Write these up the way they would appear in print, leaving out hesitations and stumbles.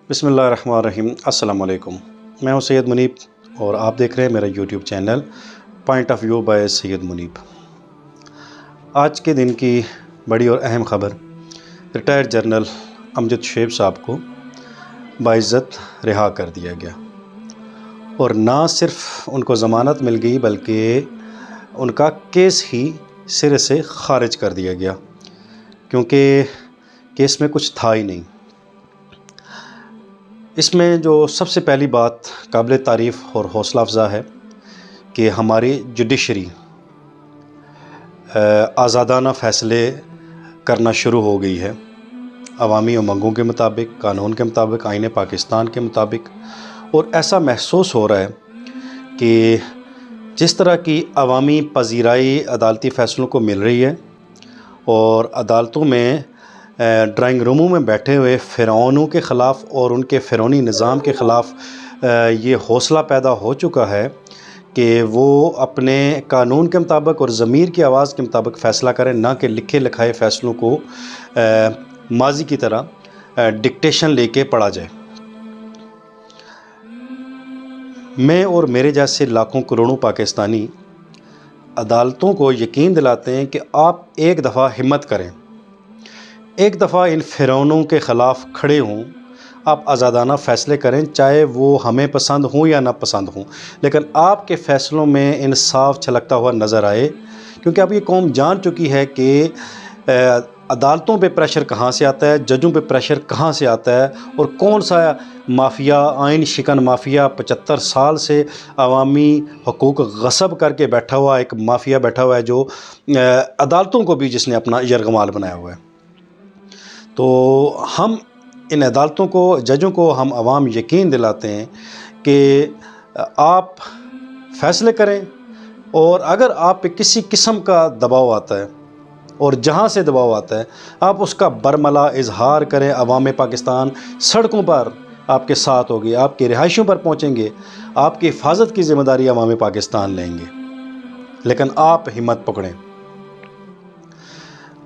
بسم اللہ الرحمن الرحیم۔ السلام علیکم، میں ہوں سید منیب اور آپ دیکھ رہے ہیں میرا YouTube channel point of view by Syed Muneeb. آج کے دن کی بڑی اور اہم خبر، ریٹائرڈ جنرل امجد شعیب صاحب کو باعزت رہا کر دیا گیا، اور نہ صرف ان کو ضمانت مل گئی بلکہ ان کا کیس ہی سرے سے خارج کر دیا گیا، کیونکہ کیس میں کچھ تھا ہی نہیں۔ اس میں جو سب سے پہلی بات قابل تعریف اور حوصلہ افزا ہے کہ ہماری جوڈیشری آزادانہ فیصلے کرنا شروع ہو گئی ہے، عوامی امنگوں کے مطابق، قانون کے مطابق، آئین پاکستان کے مطابق، اور ایسا محسوس ہو رہا ہے کہ جس طرح کی عوامی پذیرائی عدالتی فیصلوں کو مل رہی ہے اور عدالتوں میں ڈرائنگ روموں میں بیٹھے ہوئے فرعونوں کے خلاف اور ان کے فرعونی نظام کے خلاف یہ حوصلہ پیدا ہو چکا ہے کہ وہ اپنے قانون کے مطابق اور ضمیر کی آواز کے مطابق فیصلہ کریں، نہ کہ لکھے لکھائے فیصلوں کو ماضی کی طرح ڈکٹیشن لے کے پڑھا جائے۔ میں اور میرے جیسے لاکھوں کروڑوں پاکستانی عدالتوں کو یقین دلاتے ہیں کہ آپ ایک دفعہ ہمت کریں، ایک دفعہ ان فرعونوں کے خلاف کھڑے ہوں، آپ آزادانہ فیصلے کریں، چاہے وہ ہمیں پسند ہوں یا نہ پسند ہوں، لیکن آپ کے فیصلوں میں انصاف چھلکتا ہوا نظر آئے، کیونکہ اب یہ قوم جان چکی ہے کہ عدالتوں پہ پریشر کہاں سے آتا ہے، ججوں پہ پریشر کہاں سے آتا ہے، اور کون سا مافیا، آئین شکن مافیا 75 سال سے عوامی حقوق غصب کر کے بیٹھا ہوا ایک مافیا بیٹھا ہوا ہے، جو عدالتوں کو بھی جس نے اپنا یرغمال بنایا ہوا ہے۔ تو ہم ان عدالتوں کو، ججوں کو، ہم عوام یقین دلاتے ہیں کہ آپ فیصلے کریں، اور اگر آپ پہ کسی قسم کا دباؤ آتا ہے اور جہاں سے دباؤ آتا ہے آپ اس کا برملا اظہار کریں۔ عوام پاکستان سڑکوں پر آپ کے ساتھ ہوگی، آپ کی رہائشوں پر پہنچیں گے، آپ کی حفاظت کی ذمہ داری عوام پاکستان لیں گے، لیکن آپ ہمت پکڑیں۔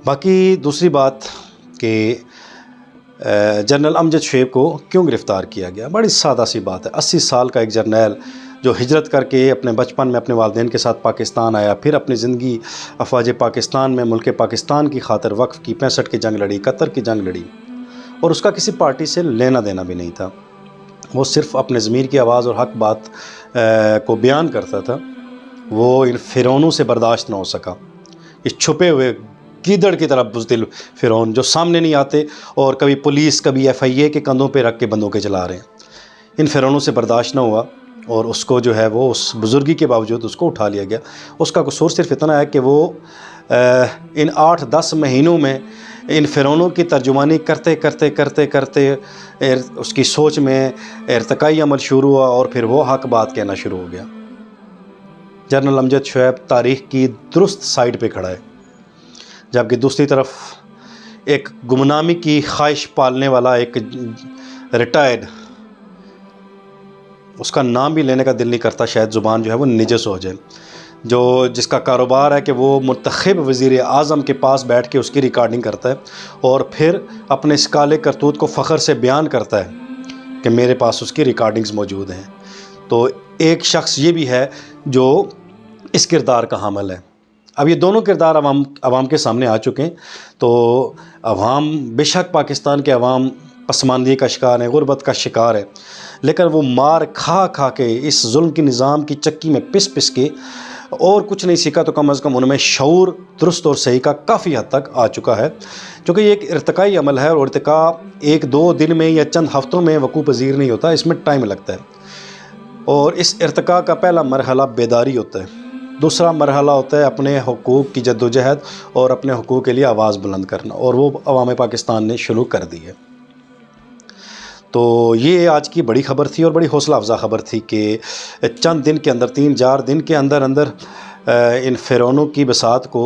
باقی دوسری بات کہ جنرل امجد شعیب کو کیوں گرفتار کیا گیا، بڑی سادہ سی بات ہے۔ 80 سال کا ایک جرنیل جو ہجرت کر کے اپنے بچپن میں اپنے والدین کے ساتھ پاکستان آیا، پھر اپنی زندگی افواج پاکستان میں ملک پاکستان کی خاطر وقف کی، 65 کی جنگ لڑی، 71 کی جنگ لڑی، اور اس کا کسی پارٹی سے لینا دینا بھی نہیں تھا، وہ صرف اپنے ضمیر کی آواز اور حق بات کو بیان کرتا تھا۔ وہ ان فرعونوں سے برداشت نہ ہو سکا، اس چھپے ہوئے گیدڑ کی طرح بزدل فرعون جو سامنے نہیں آتے اور کبھی پولیس کبھی FIA کے کندھوں پہ رکھ کے بندوقیں چلا رہے ہیں، ان فرعونوں سے برداشت نہ ہوا، اور اس کو جو ہے وہ اس بزرگی کے باوجود اس کو اٹھا لیا گیا۔ اس کا قصور صرف اتنا ہے کہ وہ ان 8-10 مہینوں میں ان فرعونوں کی ترجمانی کرتے کرتے کرتے کرتے اس کی سوچ میں ارتقائی عمل شروع ہوا، اور پھر وہ حق بات کہنا شروع ہو گیا۔ جنرل امجد شعیب تاریخ کی درست سائڈ پہ کھڑا ہے، جبکہ دوسری طرف ایک گمنامی کی خواہش پالنے والا ایک ریٹائرڈ، اس کا نام بھی لینے کا دل نہیں کرتا، شاید زبان جو ہے وہ نجس ہو جائے، جس کا کاروبار ہے کہ وہ منتخب وزیر اعظم کے پاس بیٹھ کے اس کی ریکارڈنگ کرتا ہے، اور پھر اپنے اس کالے کرتوت کو فخر سے بیان کرتا ہے کہ میرے پاس اس کی ریکارڈنگز موجود ہیں۔ تو ایک شخص یہ بھی ہے جو اس کردار کا حامل ہے۔ اب یہ دونوں کردار عوام کے سامنے آ چکے ہیں، تو عوام بے شک پاکستان کے عوام پسماندگی کا شکار ہے، غربت کا شکار ہے، لیکن وہ مار کھا کھا کے اس ظلم کی نظام کی چکی میں پس پس کے اور کچھ نہیں سیکھا، تو کم از کم ان میں شعور درست اور صحیح کا کافی حد تک آ چکا ہے، کیونکہ یہ ایک ارتقائی عمل ہے، اور ارتقاء 1-2 دن میں یا چند ہفتوں میں وقوع پذیر نہیں ہوتا، اس میں ٹائم لگتا ہے، اور اس ارتقاء کا پہلا مرحلہ بیداری ہوتا ہے، دوسرا مرحلہ ہوتا ہے اپنے حقوق کی جد و جہد اور اپنے حقوق کے لیے آواز بلند کرنا، اور وہ عوام پاکستان نے شروع کر دی ہے۔ تو یہ آج کی بڑی خبر تھی اور بڑی حوصلہ افزا خبر تھی کہ چند دن کے اندر، 3-4 دن کے اندر ان فرعونوں کی بساط کو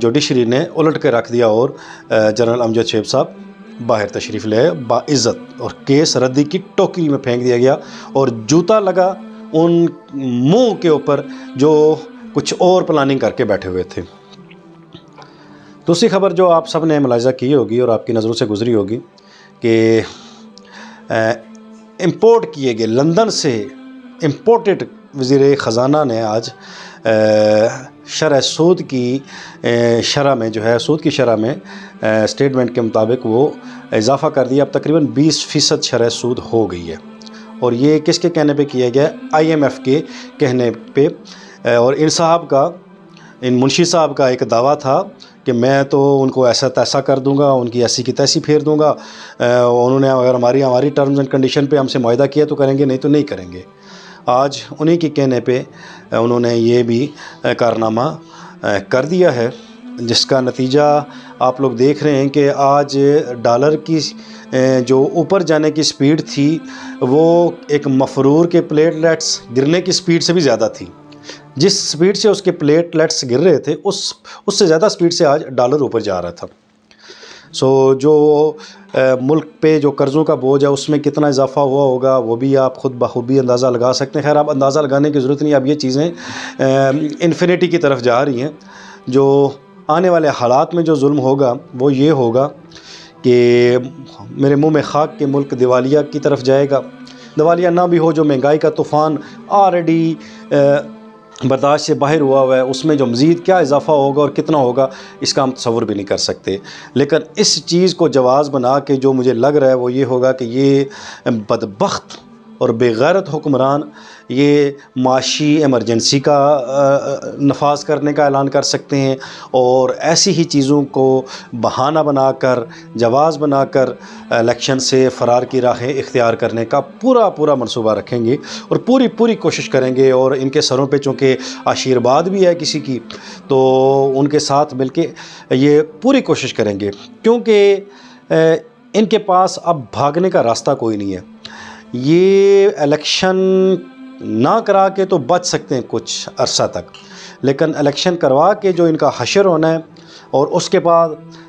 جوڈیشری نے الٹ کے رکھ دیا، اور جنرل امجد شعیب صاحب باہر تشریف لے باعزت، اور کیس ردی کی ٹوکری میں پھینک دیا گیا، اور جوتا لگا ان منہ کے اوپر جو کچھ اور پلاننگ کر کے بیٹھے ہوئے تھے۔ دوسری خبر جو آپ سب نے ملاحظہ کی ہوگی اور آپ کی نظروں سے گزری ہوگی کہ امپورٹ کیے گئے لندن سے امپورٹڈ وزیر خزانہ نے آج شرح سود کی شرح میں جو ہے سود کی شرح میں اسٹیٹمنٹ کے مطابق وہ اضافہ کر دیا. اب تقریباً 20% شرح سود ہو گئی ہے. اور یہ کس کے کہنے پہ کیا گیا؟ IMF کے کہنے پہ. اور ان منشی صاحب کا ایک دعویٰ تھا کہ میں تو ان کو ایسا تیسا کر دوں گا، ان کی ایسی کی تیسی پھیر دوں گا. انہوں نے اگر ہماری ٹرمز اینڈ کنڈیشن پہ ہم سے معاہدہ کیا تو کریں گے، نہیں تو نہیں کریں گے. آج انہی کے کہنے پہ انہوں نے یہ بھی کارنامہ کر دیا ہے، جس کا نتیجہ آپ لوگ دیکھ رہے ہیں کہ آج ڈالر کی جو اوپر جانے کی سپیڈ تھی وہ ایک مفرور کے پلیٹلیٹس گرنے کی سپیڈ سے بھی زیادہ تھی. جس سپیڈ سے اس کے پلیٹلیٹس گر رہے تھے اس سے زیادہ سپیڈ سے آج ڈالر اوپر جا رہا تھا. جو ملک پہ جو قرضوں کا بوجھ ہے اس میں کتنا اضافہ ہوا ہوگا وہ بھی آپ خود بخوبی اندازہ لگا سکتے ہیں. خیر اب اندازہ لگانے کی ضرورت نہیں، اب یہ چیزیں انفینٹی کی طرف جا رہی ہیں. جو آنے والے حالات میں جو ظلم ہوگا وہ یہ ہوگا کہ میرے منہ میں خاک کے ملک دیوالیہ کی طرف جائے گا. دیوالیہ نہ بھی ہو، جو مہنگائی کا طوفان آلریڈی برداشت سے باہر ہوا ہے، اس میں جو مزید کیا اضافہ ہوگا اور کتنا ہوگا اس کا ہم تصور بھی نہیں کر سکتے. لیکن اس چیز کو جواز بنا کے جو مجھے لگ رہا ہے وہ یہ ہوگا کہ یہ بدبخت اور بے غیرت حکمران یہ معاشی ایمرجنسی کا نفاذ کرنے کا اعلان کر سکتے ہیں، اور ایسی ہی چیزوں کو بہانہ بنا کر جواز بنا کر الیکشن سے فرار کی راہیں اختیار کرنے کا پورا منصوبہ رکھیں گے اور پوری کوشش کریں گے. اور ان کے سروں پہ چونکہ آشیرواد بھی ہے کسی کی، تو ان کے ساتھ مل کے یہ پوری کوشش کریں گے، کیونکہ ان کے پاس اب بھاگنے کا راستہ کوئی نہیں ہے. یہ الیکشن نہ کرا کے تو بچ سکتے ہیں کچھ عرصہ تک، لیکن الیکشن کروا کے جو ان کا حشر ہونا ہے، اور اس کے بعد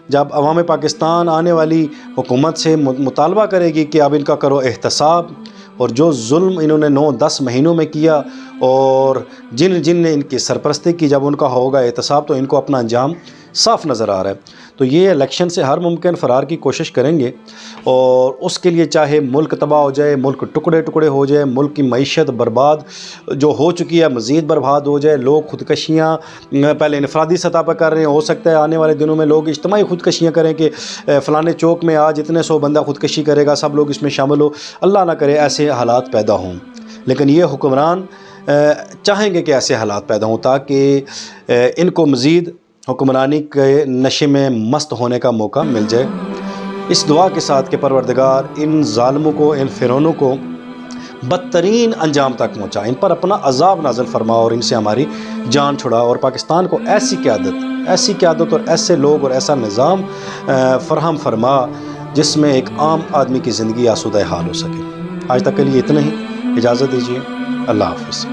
جب عوام پاکستان آنے والی حکومت سے مطالبہ کرے گی کہ اب ان کا کرو احتساب، اور جو ظلم انہوں نے 9-10 مہینوں میں کیا اور جن نے ان کی سرپرستی کی، جب ان کا ہوگا احتساب تو ان کو اپنا انجام صاف نظر آ رہا ہے. تو یہ الیکشن سے ہر ممکن فرار کی کوشش کریں گے، اور اس کے لیے چاہے ملک تباہ ہو جائے، ملک ٹکڑے ہو جائے، ملک کی معیشت برباد جو ہو چکی ہے مزید برباد ہو جائے، لوگ خودکشیاں پہلے انفرادی سطح پر کر رہے ہیں، ہو سکتا ہے آنے والے دنوں میں لوگ اجتماعی خودکشیاں کریں کہ فلانے چوک میں آج اتنے 100 بندہ خودکشی کرے گا، سب لوگ اس میں شامل ہو. اللہ نہ کرے ایسے حالات پیدا ہوں، لیکن یہ حکمران چاہیں گے کہ ایسے حالات پیدا ہوں تاکہ ان کو مزید حکمرانی کے نشے میں مست ہونے کا موقع مل جائے. اس دعا کے ساتھ کہ پروردگار ان ظالموں کو، ان فرعونوں کو بدترین انجام تک پہنچا، ان پر اپنا عذاب نازل فرما اور ان سے ہماری جان چھڑا، اور پاکستان کو ایسی قیادت اور ایسے لوگ اور ایسا نظام فراہم فرما جس میں ایک عام آدمی کی زندگی آسودہ حال ہو سکے. آج تک کے لیے اتنا ہی، اجازت دیجیے. اللہ حافظ.